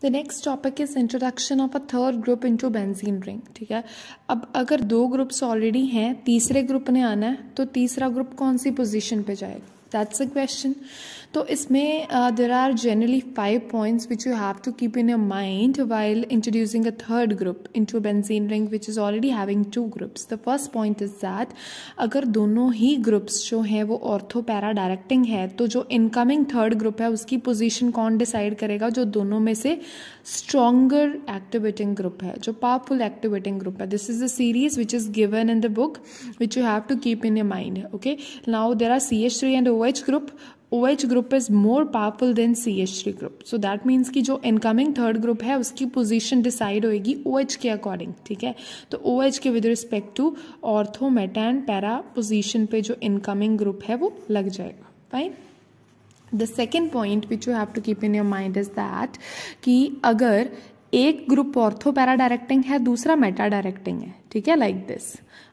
The next topic is introduction of a third group into benzene ring. ठीक है, अब अगर 2 ग्रुप्स ऑलरेडी हैं, तीसरे ग्रुप ने आना है, तो तीसरा ग्रुप कौन सी पोजीशन पे जाएगा, दैट्स अ क्वेश्चन। तो इसमें there are generally 5 points which you have to keep in your mind while introducing a third group into benzene ring which is already having 2 groups. The first point is that अगर दोनों ही groups जो हैं वो ortho para directing है, तो जो incoming third group है उसकी पोजीशन कौन डिसाइड करेगा, जो दोनों में से स्ट्रॉन्गर एक्टिवेटिंग ग्रुप है, जो पावरफुल एक्टिवेटिंग ग्रुप है। This is the series which is given in the book which you have to keep in your mind. Okay, now there are CH3 and OH group. OH group is more powerful than CH3 group. So that means कि जो incoming third group है उसकी position decide होएगी OH के according। ठीक है, तो OH के with respect to ortho, meta and para position पे जो incoming group है वो लग जाएगा। Fine. The second point which you have to keep in your mind is that कि अगर एक ग्रुप ऑर्थो पैरा डायरेक्टिंग है, दूसरा मेटा डायरेक्टिंग है, ठीक है, लाइक दिस।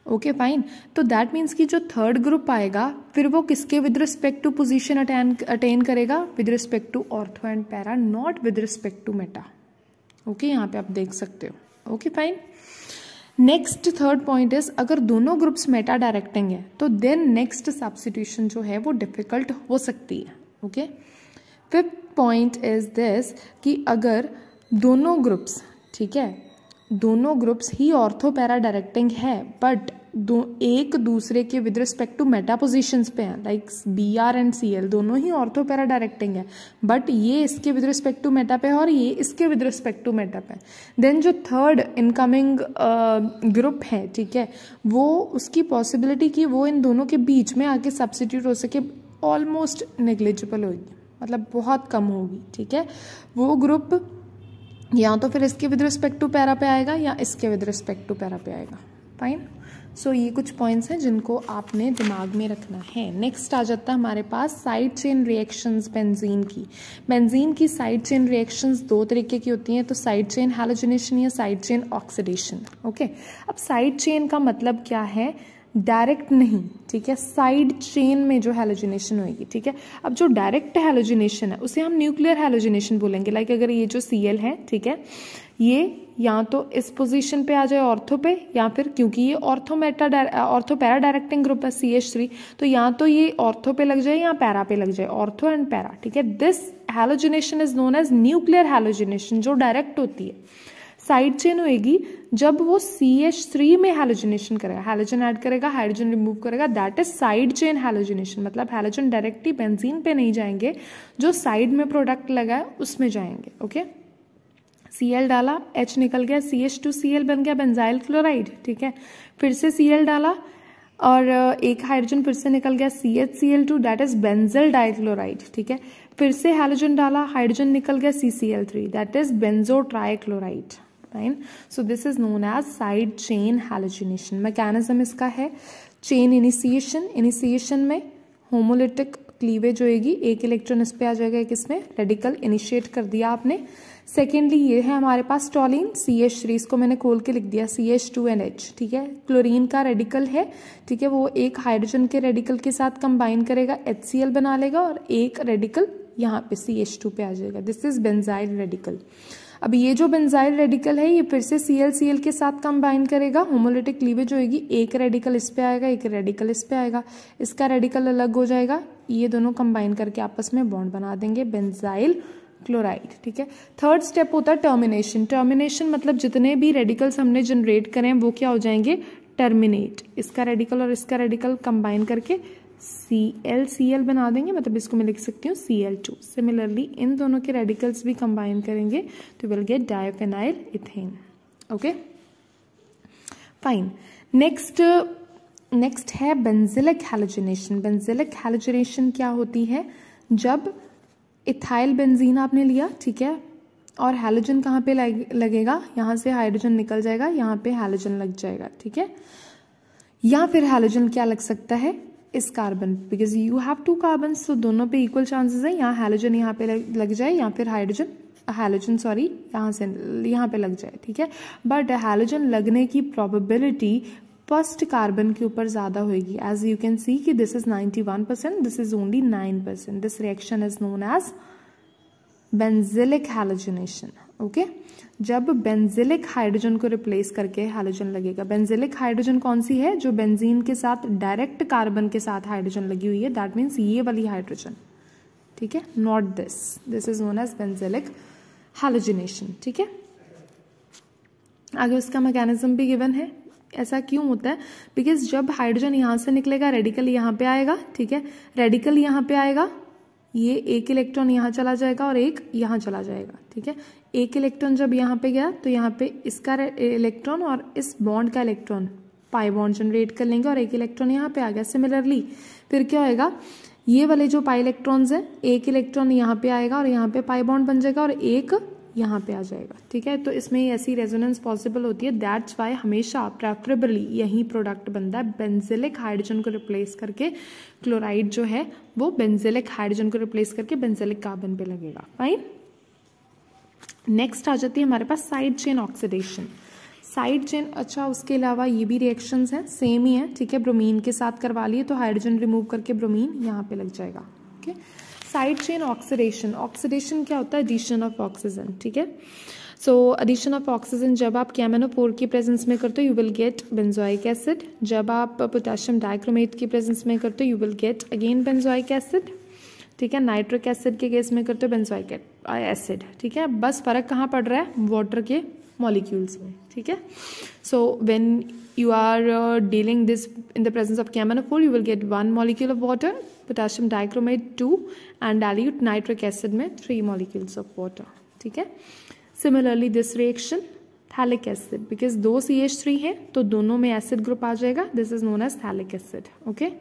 ओके फाइन, तो दैट मीन्स कि जो थर्ड ग्रुप आएगा फिर वो किसके with respect to position attain करेगा, with respect to ortho and para, not with respect to meta. Okay, यहाँ पे आप देख सकते हो। Okay fine, next third point is अगर दोनों ग्रुप्स मेटा डायरेक्टिंग है तो देन नेक्स्ट सब्स्टिट्यूशन जो है वो डिफिकल्ट हो सकती है। Okay, fifth point is this कि अगर दोनों ग्रुप्स, ठीक है, दोनों ग्रुप्स ही ऑर्थो पैरा डायरेक्टिंग है बट एक दूसरे के with respect to meta positions पे हैं, लाइक BR एंड CL दोनों ही ऑर्थो पैरा डायरेक्टिंग है बट ये इसके विद रिस्पेक्ट टू मेटा पे है और ये इसके विद रिस्पेक्ट टू मेटा पे। देन जो थर्ड इनकमिंग ग्रुप है, ठीक है, वो उसकी पॉसिबिलिटी कि वो इन दोनों के बीच में आके सब्स्टिट्यूट हो सके ऑलमोस्ट नेग्लिजिबल होगी, मतलब बहुत कम होगी। ठीक है, वो ग्रुप या तो फिर इसके विद रिस्पेक्ट टू पैरा पे आएगा या इसके विद रिस्पेक्ट टू पैरा पे आएगा। फाइन, सो ये कुछ पॉइंट्स हैं जिनको आपने दिमाग में रखना है। नेक्स्ट आ जाता है हमारे पास साइड चेन रिएक्शंस बेंजीन की। बेंजीन की साइड चेन रिएक्शंस 2 तरीके की होती हैं, तो साइड चेन हैलोजिनेशन या साइड चेन ऑक्सीडेशन। ओके, अब साइड चेन का मतलब क्या है, डायरेक्ट नहीं, ठीक है, साइड चेन में जो हैलोजिनेशन होगी। ठीक है, अब जो डायरेक्ट हैलोजिनेशन है उसे हम न्यूक्लियर हैलोजिनेशन बोलेंगे। लाइक अगर ये जो Cl है, ठीक है, ये या तो इस पोजीशन पे आ जाए ऑर्थो पे, या फिर क्योंकि ये ऑर्थो पैरा डायरेक्टिंग ग्रुप है CH3, तो या तो ये ऑर्थो पे लग जाए या पैरा पे लग जाए, ऑर्थो एंड पैरा। ठीक है, this halogenation is known as nuclear halogenation, जो डायरेक्ट होती है। साइड चेन होएगी जब वो CH3 में हैलोजिनेशन करेगा, हैलोजन ऐड करेगा, हाइड्रोजन रिमूव करेगा, that is side chain halogenation. मतलब हैलोजन डायरेक्टली बेंजीन पे नहीं जाएंगे, जो साइड में प्रोडक्ट लगा है उसमें जाएंगे। ओके, Cl डाला, H निकल गया, CH2Cl बन गया बेंजाइल क्लोराइड। ठीक है, फिर से Cl डाला और एक हाइड्रोजन फिर से निकल गया, CHCl2, that is benzyl dichloride. ठीक है, फिर से हैलोजन डाला, हाइड्रोजन निकल गया, CCl3, that is benzo trichloride. Fine, so this is known as side chain halogenation. Mechanism इसका है चेन इनिशिएशन में होमोलिटिक क्लीवेज होएगी, एक इलेक्ट्रॉन इस पे आ जाएगा, एक इसमें, रेडिकल इनिशिएट कर दिया आपने। सेकेंडली ये है हमारे पास टॉलिन CH3, इसको मैंने खोल के लिख दिया CH2 एंड H। ठीक है, क्लोरीन का रेडिकल है, ठीक है, वो एक हाइड्रोजन के रेडिकल के साथ कंबाइन करेगा, HCl बना लेगा और एक रेडिकल यहाँ पे CH2 पे आ जाएगा। This is benzyl radical. अब ये जो बेंजाइल रेडिकल है ये फिर से Cl के साथ कंबाइन करेगा, होमोलिटिक क्लीवेज होएगी, एक रेडिकल इस पे आएगा, एक रेडिकल इस पे आएगा, इसका रेडिकल अलग हो जाएगा, ये दोनों कंबाइन करके आपस में बॉन्ड बना देंगे, बेंजाइल क्लोराइड। ठीक है, थर्ड स्टेप होता है टर्मिनेशन। टर्मिनेशन मतलब जितने भी रेडिकल्स हमने जनरेट करें वो क्या हो जाएंगे, टर्मिनेट। इसका रेडिकल और इसका रेडिकल कंबाइन करके CL बना देंगे, मतलब इसको मैं लिख सकती हूँ Cl2। सिमिलरली इन दोनों के रेडिकल्स भी कंबाइन करेंगे तो will get diphenyl ethane. Okay fine, next है बेंजिलिक हैलोजिनेशन। बेंजिलिक हैलोजिनेशन क्या होती है, जब इथाइल बेंजीन आपने लिया, ठीक है, और हैलोजन कहाँ पे लगेगा, यहाँ से हाइड्रोजन निकल जाएगा, यहाँ पे हैलोजन लग जाएगा। ठीक है, या फिर हैलोजन क्या लग सकता है, इस carbon, because you have 2 carbon, so दोनों पे इक्वल चांसेस है, यहाँ हैलोजन यहाँ पे लग जाए या फिर हैलोजन सॉरी यहाँ से यहाँ पे लग जाए। ठीक है, बट हैलोजन लगने की प्रोबेबिलिटी फर्स्ट कार्बन के ऊपर ज्यादा होगी। एज यू कैन सी कि this is 91%, this is only 9%। This reaction is known as benzylic halogenation. Okay, जब बेंजिलिक हाइड्रोजन को रिप्लेस करके हैलोजन लगेगा। बेंजिलिक हाइड्रोजन कौन सी है? जो बेंजीन के साथ डायरेक्ट कार्बन के साथ हाइड्रोजन लगी हुई है, दैट मीन्स ये वाली हाइड्रोजन, ठीक है, not this. This is known as benzylic halogenation, ठीक है। आगे उसका मैकेनिज्म भी गिवन है। ऐसा क्यों होता है? बिकॉज जब हाइड्रोजन यहां से निकलेगा, रेडिकल यहां पे आएगा, ठीक है, रेडिकल यहां पे आएगा, ये एक इलेक्ट्रॉन यहां चला जाएगा और एक यहां चला जाएगा, ठीक है। एक इलेक्ट्रॉन जब यहां पे गया तो यहाँ पे इसका इलेक्ट्रॉन और इस बॉन्ड का इलेक्ट्रॉन पाई बॉन्ड जनरेट कर लेंगे और एक इलेक्ट्रॉन यहाँ पे आ गया। सिमिलरली फिर क्या होएगा, ये वाले जो पाई इलेक्ट्रॉन्स हैं, एक इलेक्ट्रॉन यहाँ पे आएगा और यहाँ पे पाई बॉन्ड बन जाएगा और एक यहाँ पे आ जाएगा, ठीक है। तो इसमें ऐसी रेजोनेंस पॉसिबल होती है। दैट्स वाई हमेशा प्रेफरेबली यही प्रोडक्ट बनता है। बेंजिलिक हाइड्रोजन को रिप्लेस करके क्लोराइड जो है वो बेंजिलिक हाइड्रोजन को रिप्लेस करके बेंजिलिक कार्बन पे लगेगा। फाइन। नेक्स्ट आ जाती है हमारे पास side chain oxidation. Side chain, अच्छा उसके अलावा ये भी रिएक्शंस हैं, सेम ही है, ठीक है। ब्रोमीन के साथ करवा लिए तो हाइड्रोजन रिमूव करके ब्रोमीन यहाँ पे लग जाएगा, okay. Side chain oxidation, oxidation क्या होता है? एडिशन ऑफ ऑक्सीजन, ठीक है। सो एडिशन ऑफ ऑक्सीजन जब आप KMnO4 की प्रेजेंस में करते हो you will gate benzoic acid. जब आप पोटेशियम डाइक्रोमेट की प्रेजेंस में करते हो you will gate again benzoic acid, ठीक है। नाइट्रिक एसिड के केस में करते हो बेंजोइक एसिड, ठीक है। बस फर्क कहाँ पड़ रहा है? वाटर के मॉलिक्यूल्स में, ठीक है। So when you are dealing this in the presence of KMnO4 you will get 1 molecule of water, potassium dichromate 2 and dilute nitric acid में 3 molecules of water, ठीक है। Similarly this reaction phthalic acid, because दो CH3 है तो दोनों में acid group आ जाएगा, this is known as phthalic acid, okay।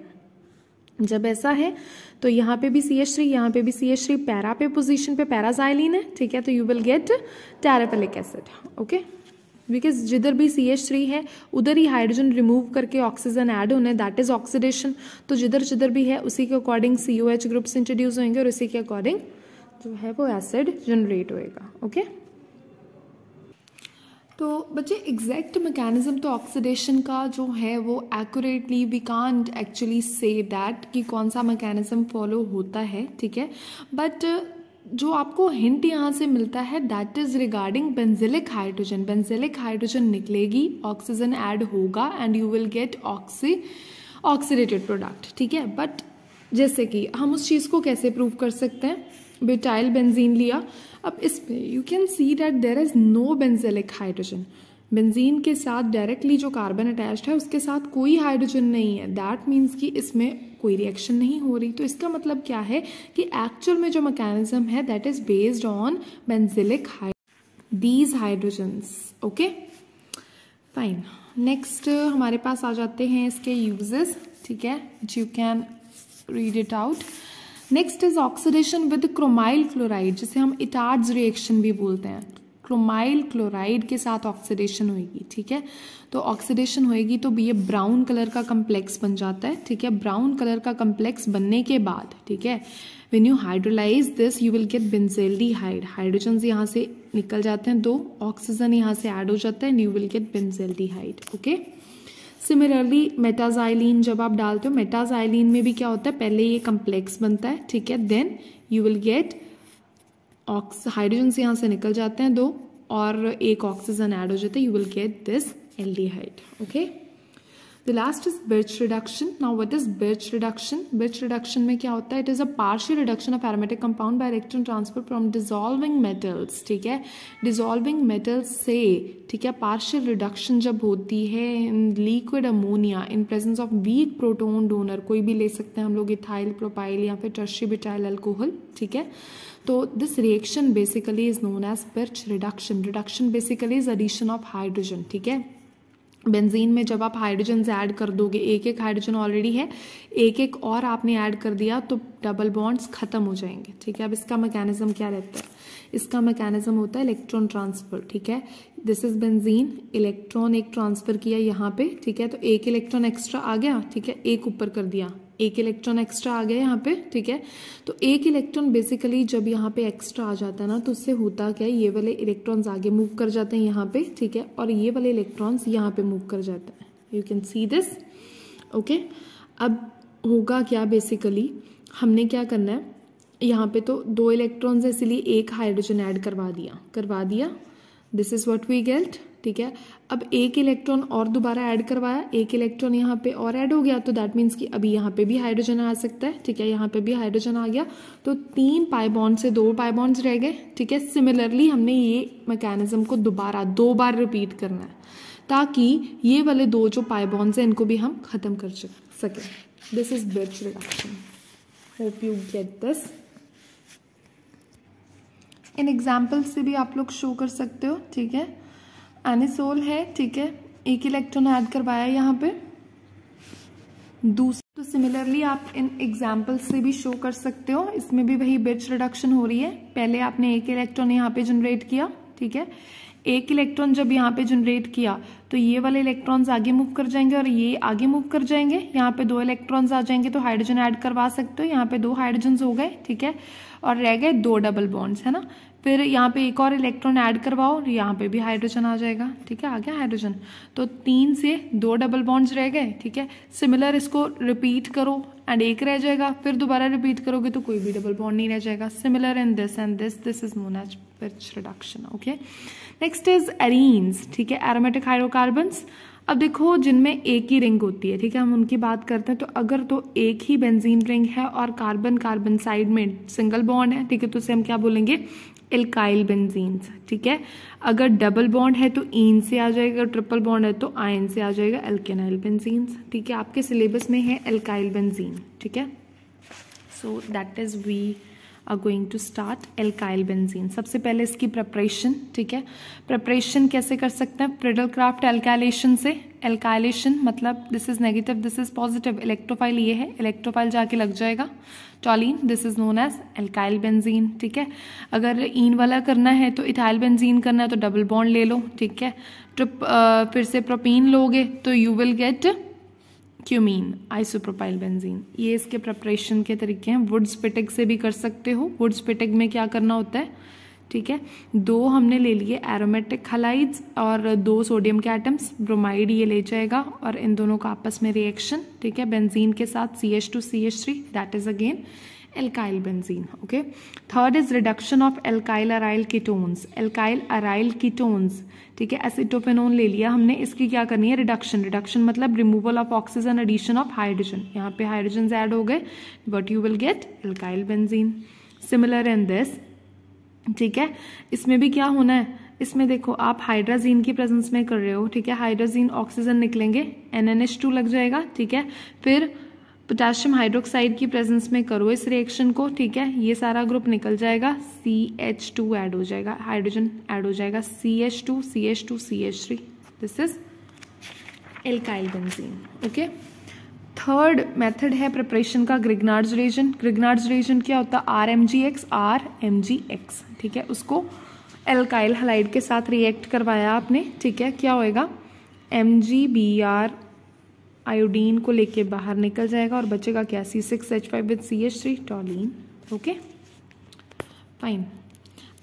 जब ऐसा है तो यहाँ पे भी CH3, यहाँ पे भी CH3, पैरा पे पोजीशन पे पैराजाइलिन है, ठीक है, तो you will get terephthalic acid, okay. Because जिधर भी CH3 है उधर ही हाइड्रोजन रिमूव करके ऑक्सीजन ऐड होना है, दैट इज ऑक्सीडेशन। तो जिधर जिधर भी है उसी के अकॉर्डिंग COH ग्रुप्स इंट्रोड्यूस होंगे और उसी के अकॉर्डिंग जो है वो एसिड जनरेट होएगा, ओके। तो बच्चे एग्जैक्ट मैकेनिज्म तो ऑक्सीडेशन का जो है वो accurately we can't actually say that कि कौन सा मैकेनिज्म फॉलो होता है, ठीक है। बट जो आपको हिंट यहाँ से मिलता है that is regarding benzylic hydrogen. Benzylic hydrogen निकलेगी, ऑक्सीजन ऐड होगा and you will gate oxidated product, ठीक है। बट जैसे कि हम उस चीज़ को कैसे प्रूव कर सकते हैं? ब्यूटाइल बेंजीन लिया, अब इसमें you can see that there is no benzylic hydrogen. Benzene के साथ डायरेक्टली जो कार्बन अटैच्ड है उसके साथ कोई हाइड्रोजन नहीं है, दैट मीन्स कि इसमें कोई रिएक्शन नहीं हो रही। तो इसका मतलब क्या है कि एक्चुअल में जो मैकेनिज्म है that is based on benzylic these hydrogens, okay fine. Next हमारे पास आ जाते हैं इसके यूजेस, ठीक है, which you can read it out. Next is oxidation with chromyl chloride, जिसे हम इटार्ड्स रिएक्शन भी बोलते हैं। क्रोमाइल क्लोराइड के साथ ऑक्सीडेशन होगी, ठीक है। तो ऑक्सीडेशन होएगी तो ये ब्राउन कलर का कम्प्लेक्स बन जाता है, ठीक है। ब्राउन कलर का कम्प्लेक्स बनने के बाद, ठीक है, when you hydrolyse this you will get benzaldehyde. Hydrogen यहाँ से निकल जाते हैं, 2 ऑक्सीजन यहाँ से ऐड हो जाता है and you will get benzaldehyde, okay. Similarly metaxylene जब आप डालते हो, मेटाजाइलिन में भी क्या होता है, पहले ये कम्प्लेक्स बनता है, ठीक है, then you will get hydrogen से यहाँ से निकल जाते हैं 2 और एक ऑक्सीजन ऐड हो जाता है, you will get this aldehyde, okay. The last is birch reduction. Now what is birch reduction? Birch reduction में क्या होता है? It is a partial reduction of aromatic compound bye electron transfer from dissolving metals, ठीक है। Dissolving metals से, ठीक है, partial reduction जब होती है in liquid ammonia in presence of weak proton donor, कोई भी ले सकते हैं हम लोग, इथाइल प्रोपाइल या फिर टर्शियरी ब्यूटाइल अल्कोहल, ठीक है। तो this reaction basically is known as Birch reduction. Reduction basically is addition of hydrogen, ठीक है। बेंजीन में जब आप हाइड्रोजन ऐड कर दोगे, एक एक हाइड्रोजन ऑलरेडी है, एक एक और आपने ऐड कर दिया तो डबल बॉन्ड्स खत्म हो जाएंगे, ठीक है। अब इसका मैकेनिज्म क्या रहता है? इसका मैकेनिज्म होता है इलेक्ट्रॉन ट्रांसफर, ठीक है। दिस इज बेंजीन, इलेक्ट्रॉन एक ट्रांसफर किया यहाँ पे, ठीक है, तो एक इलेक्ट्रॉन एक्स्ट्रा आ गया, ठीक है, एक ऊपर कर दिया, एक इलेक्ट्रॉन एक्स्ट्रा आ गया यहाँ पे, ठीक है। तो एक इलेक्ट्रॉन बेसिकली जब यहाँ पे एक्स्ट्रा आ जाता है ना तो उससे होता क्या है, ये वाले इलेक्ट्रॉन्स आगे मूव कर जाते हैं यहाँ पे, ठीक है, और ये वाले इलेक्ट्रॉन्स यहाँ पे मूव कर जाते हैं, you can see this, okay. अब होगा क्या, बेसिकली हमने क्या करना है, यहाँ पे तो 2 इलेक्ट्रॉन्स है इसलिए एक हाइड्रोजन ऐड करवा दिया। This is what we get, ठीक है। अब एक इलेक्ट्रॉन और दोबारा ऐड करवाया, एक इलेक्ट्रॉन यहाँ पे और ऐड हो गया, तो दैट मीन्स कि अभी यहाँ पे भी हाइड्रोजन आ सकता है, ठीक है। यहाँ पे भी हाइड्रोजन आ गया, तो 3 पाई बॉन्ड से 2 पाई बॉन्ड्स रह गए, ठीक है। सिमिलरली हमने ये मैकेनिज्म को दोबारा 2 बार रिपीट करना है ताकि ये वाले 2 जो पाई बॉन्ड्स हैं इनको भी हम खत्म कर सकें। This is birch reduction. Hope you get this. In example से भी आप लोग शो कर सकते हो, ठीक है। एनिसोल है, ठीक है, एक इलेक्ट्रॉन ऐड करवाया यहाँ पे दूसरा। तो सिमिलरली आप इन एग्जाम्पल से भी शो कर सकते हो, इसमें भी वही बिर्च रिडक्शन हो रही है। पहले आपने एक इलेक्ट्रॉन यहाँ पे जनरेट किया, ठीक है। एक इलेक्ट्रॉन जब यहाँ पे जनरेट किया तो ये वाले इलेक्ट्रॉन्स आगे मूव कर जाएंगे और ये आगे मूव कर जाएंगे। यहाँ पे 2 इलेक्ट्रॉन्स आ जाएंगे तो हाइड्रोजन ऐड करवा सकते हो। यहाँ पे 2 हाइड्रोजन हो गए, ठीक है, और रह गए 2 डबल बॉन्ड्स, है ना। फिर यहाँ पे एक और इलेक्ट्रॉन ऐड करवाओ, यहाँ पे भी हाइड्रोजन आ जाएगा, ठीक है, आ गया हाइड्रोजन। तो 3 से 2 डबल बॉन्ड्स रह गए, ठीक है। सिमिलर इसको रिपीट करो एंड एक रह जाएगा, फिर दोबारा रिपीट करोगे तो कोई भी डबल बॉन्ड नहीं रह जाएगा। Similar in this and this is known as Birch reduction, okay. Next is arenes, ठीक है, एरोमेटिक हाइड्रोकार्बन्स। अब देखो जिनमें एक ही रिंग होती है, ठीक है, हम उनकी बात करते हैं। तो अगर तो एक ही बेंजीन रिंग है और कार्बन कार्बन साइड में सिंगल बॉन्ड है, ठीक है, तो उसे हम क्या बोलेंगे, एल्काइल बेंजीन्स, ठीक है। अगर डबल बॉन्ड है तो ईन से आ जाएगा, ट्रिपल बॉन्ड है तो आयन से आ जाएगा, एल्केनाइल बेंजीन्स, ठीक है। आपके सिलेबस में है एल्काइल बेंजीन, ठीक है। So that is we are going to start alkyl benzene. सबसे पहले इसकी प्रिपरेशन, ठीक है। प्रिपरेशन कैसे कर सकते हैं, प्रिडल क्राफ्ट एल्काइलेशन से। एल्काइलेशन मतलब this is negative, this is positive, electrophile ये है, इलेक्ट्रोफाइल जाके लग जाएगा toluene, this is known as alkyl benzene, ठीक है। अगर ईन वाला करना है तो इथाइल बेंजीन करना है तो डबल बॉन्ड ले लो, ठीक है। फिर से प्रोपीन लोगे तो you will gate cumene, isopropyl benzene. ये इसके प्रिपरेशन के तरीके हैं। वुड स्पिटिक से भी कर सकते हो। वुड स्पिटिक में क्या करना होता है, ठीक है, 2 हमने ले लिए एरोमेटिक हलाइड्स और 2 सोडियम के एटम्स, ब्रोमाइड ये ले जाएगा और इन दोनों का आपस में रिएक्शन, ठीक है, बेंजीन के साथ CH2CH3, that is again alkyl benzene, okay. Third is reduction of alkyl aryl ketones. Alkyl aryl ketones, ठीक है, एसिटोपेनोन ले लिया हमने, इसकी क्या करनी है, रिडक्शन। रिडक्शन मतलब removal of oxygen, addition of hydrogen. यहाँ पे हाइड्रोजन ऐड हो गए, but you will get alkyl benzene. Similar in this, ठीक है। इसमें भी क्या होना है, इसमें देखो आप हाइड्राजीन की प्रेजेंस में कर रहे हो, ठीक है, हाइड्राजीन ऑक्सीजन निकलेंगे, NNH2 लग जाएगा, ठीक है। फिर पोटेशियम हाइड्रोक्साइड की प्रेजेंस में करो इस रिएक्शन को, ठीक है, ये सारा ग्रुप निकल जाएगा, CH2 ऐड हो जाएगा, हाइड्रोजन ऐड हो जाएगा, CH2 CH2 CH3, this is alkyl benzene, okay. Third method है प्रिपरेशन का ग्रिग्नार्ड्स रिएजेंट। ग्रिग्नार्ड्स रिएजेंट क्या होता है, RMgX, ठीक है, उसको एल्काइल हलाइड के साथ रिएक्ट करवाया आपने, ठीक है, क्या होएगा, MgBr आयोडीन को लेके बाहर निकल जाएगा और बचेगा क्या, C6H5 with CH3, टॉलिन, okay, fine.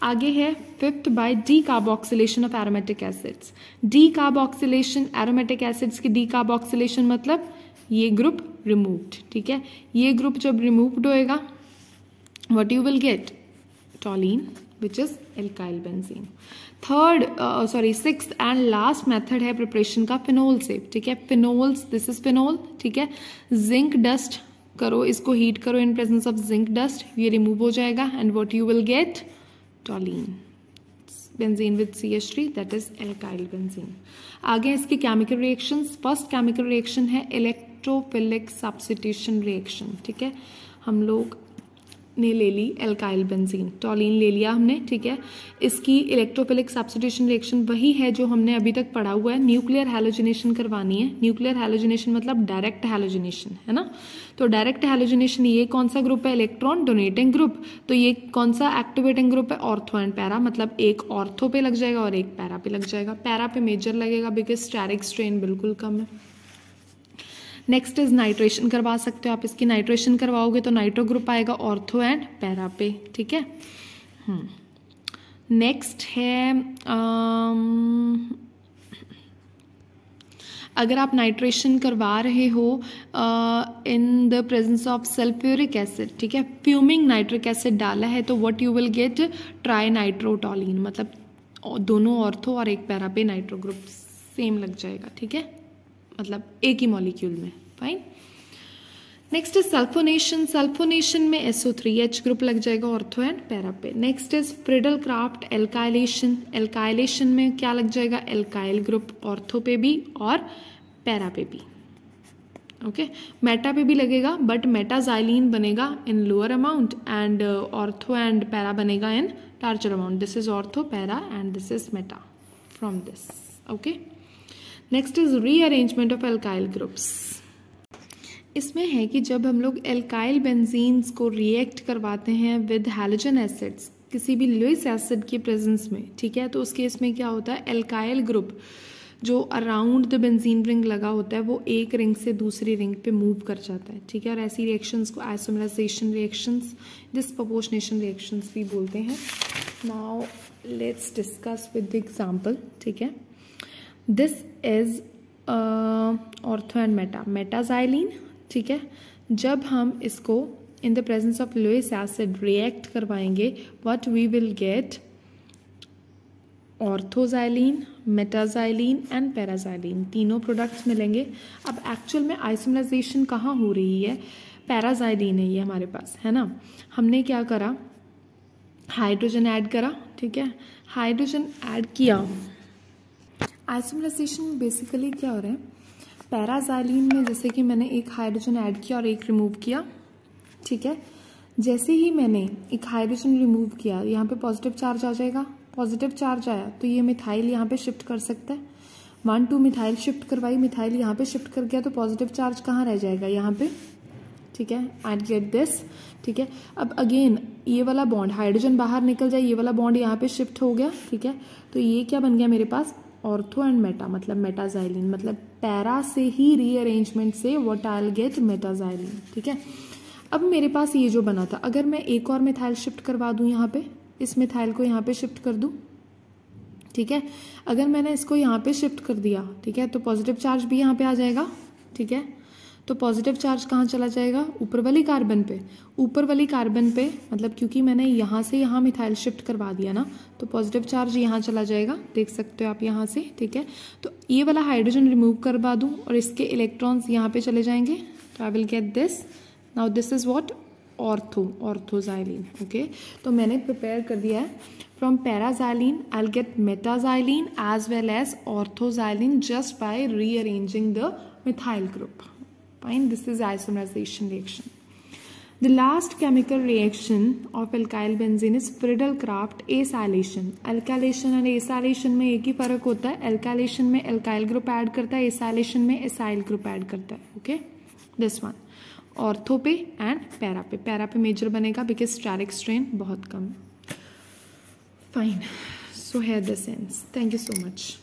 आगे है fifth by decarboxylation of aromatic acids. Decarboxylation, aromatic acids की डीकार्बोक्सिलेशन मतलब ये ग्रुप रिमूव्ड, ठीक है। ये ग्रुप जब रिमूव्ड होएगा, what you will gate, टॉलिन which is alkyl benzene. Sixth and last method है प्रिपरेशन का फिनोल से, ठीक है। फिनोल्स, दिस इज फिनोल, ठीक है। जिंक डस्ट करो, इसको हीट करो इन प्रेजेंस ऑफ जिंक डस्ट, ये रिमूव हो जाएगा and what you will gate, टॉलिन benzene with CH3, that is alkyl benzene. आगे इसकी chemical reactions. First chemical reaction है इलेक्ट्रोफिलिक सब्स्टिट्यूशन रिएक्शन, ठीक है। हम लोग ने ले ली एल्काइल बेंजीन, टॉलिन ले लिया हमने, ठीक है। इसकी इलेक्ट्रोफिलिक सब्स्टिट्यूशन रिएक्शन वही है जो हमने अभी तक पढ़ा हुआ है, न्यूक्लियर हैलोजिनेशन करवानी है। न्यूक्लियर हैलोजिनेशन मतलब डायरेक्ट हैलोजिनेशन, है ना। तो डायरेक्ट हैलोजिनेशन, ये कौन सा ग्रुप है, इलेक्ट्रॉन डोनेटिंग ग्रुप। तो ये कौन सा एक्टिवेटिंग ग्रुप है, ऑर्थो एंड पैरा, मतलब एक ऑर्थो पे लग जाएगा और एक पैरा पे लग जाएगा। पैरा पे मेजर लगेगा बिकॉज स्टेरिक स्ट्रेन बिल्कुल कम है। नेक्स्ट इज नाइट्रेशन करवा सकते हो आप, इसकी नाइट्रेशन करवाओगे तो नाइट्रो ग्रुप आएगा ऑर्थो एंड पैरा पे, ठीक है। नेक्स्ट है अगर आप नाइट्रेशन करवा रहे हो इन the presence of sulphuric acid, ठीक है, फ्यूमिंग नाइट्रिक एसिड डाला है, तो what you will gate try nitrotoluene, मतलब दोनों ऑर्थो और एक पैरा पे नाइट्रो ग्रुप सेम लग जाएगा, ठीक है, मतलब एक ही मॉलिक्यूल में। Fine. Next is sulphonation. Sulphonation में SO3H ग्रुप लग जाएगा ऑर्थो एंड पैरा पे। Next is Friedel Crafts alkylation. Alkylation में क्या लग जाएगा, एल्काइल ग्रुप ऑर्थो पे भी और पैरा पे भी। ओके, मेटा पे भी लगेगा बट मेटाजाइलिन बनेगा in lower amount and ortho and para बनेगा in larger amount. This is ortho, para and this is meta from this. Okay, next is rearrangement of alkyl groups. इसमें है कि जब हम लोग एल्काइल बेंजीन्स को react करवाते हैं विद हैलोजन एसिड्स किसी भी लुइस एसिड के प्रेजेंस में, ठीक है, तो उस केस में क्या होता है, एल्काइल ग्रुप जो अराउंड द बेंजीन रिंग लगा होता है वो एक रिंग से दूसरी रिंग पे मूव कर जाता है, ठीक है, और ऐसी रिएक्शंस को आइसोमराइजेशन रिएक्शंस, डिस्प्रपोर्शनेशन रिएक्शंस भी बोलते हैं। Now let's discuss with the example, ठीक है। This is ortho and metaxylene, ठीक है। जब हम इसको in the presence of Lewis acid react करवाएंगे what we will get orthoxylene, metaxylene and paraxylene, तीनों प्रोडक्ट्स मिलेंगे। अब एक्चुअल में आइसोमराइजेशन कहाँ हो रही है, पैराजाइलिन है ये हमारे पास, है ना। हमने क्या करा, हाइड्रोजन ऐड करा, ठीक है, हाइड्रोजन ऐड किया। आइसोमराइजेशन में बेसिकली क्या हो रहा है, पैराजाइलिन में जैसे कि मैंने एक हाइड्रोजन ऐड किया और एक रिमूव किया, ठीक है। जैसे ही मैंने एक हाइड्रोजन रिमूव किया यहाँ पे पॉजिटिव चार्ज आ जाएगा, पॉजिटिव चार्ज आया तो ये मिथाइल यहाँ पे शिफ्ट कर सकता है। 1,2 मिथाइल शिफ्ट करवाई, मिथाइल यहाँ पे शिफ्ट कर गया तो पॉजिटिव चार्ज कहाँ रह जाएगा, यहाँ पे, ठीक है, एंड गेट दिस, ठीक है। अब अगेन ये वाला बॉन्ड, हाइड्रोजन बाहर निकल जाए, ये वाला बॉन्ड यहाँ पे शिफ्ट हो गया, ठीक है, तो ये क्या बन गया मेरे पास, ऑर्थो एंड मेटा, मतलब मेटाजाइलिन, मतलब पैरा से ही रीअरेंजमेंट से व्हाट आई विल गेट मेटाजाइलिन, ठीक है। अब मेरे पास ये जो बना था, अगर मैं एक और मिथाइल शिफ्ट करवा दूं यहाँ पे, इस मिथाइल को यहाँ पे शिफ्ट कर दूं, ठीक है, अगर मैंने इसको यहाँ पे शिफ्ट कर दिया, ठीक है, तो पॉजिटिव चार्ज भी यहाँ पे आ जाएगा, ठीक है। तो पॉजिटिव चार्ज कहाँ चला जाएगा, ऊपर वाली कार्बन पे, ऊपर वाली कार्बन पे, मतलब क्योंकि मैंने यहाँ से यहाँ मिथाइल शिफ्ट करवा दिया ना, तो पॉजिटिव चार्ज यहाँ चला जाएगा, देख सकते हो आप यहाँ से, ठीक है। तो ये वाला हाइड्रोजन रिमूव करवा दूँ और इसके इलेक्ट्रॉन्स यहाँ पे चले जाएंगे, तो I will get this. Now this is what, orthoxylene, okay. तो मैंने प्रिपेयर कर दिया है from paraxylene I will get metaxylene as well as orthoxylene just by rearranging the methyl group. Fine, this is isomerization reaction. The last chemical reaction of alkyl benzene is Friedel-Crafts acylation. Alkylation and acylation में एक ही फर्क होता है, alkylation में alkyl group add करता है, acylation में acyl group add करता है, okay? This one, ऑर्थो पे एंड पैरा पे मेजर बनेगा बिकॉज स्टेरिक स्ट्रेन बहुत कम है। Fine, so here this ends, thank you so much.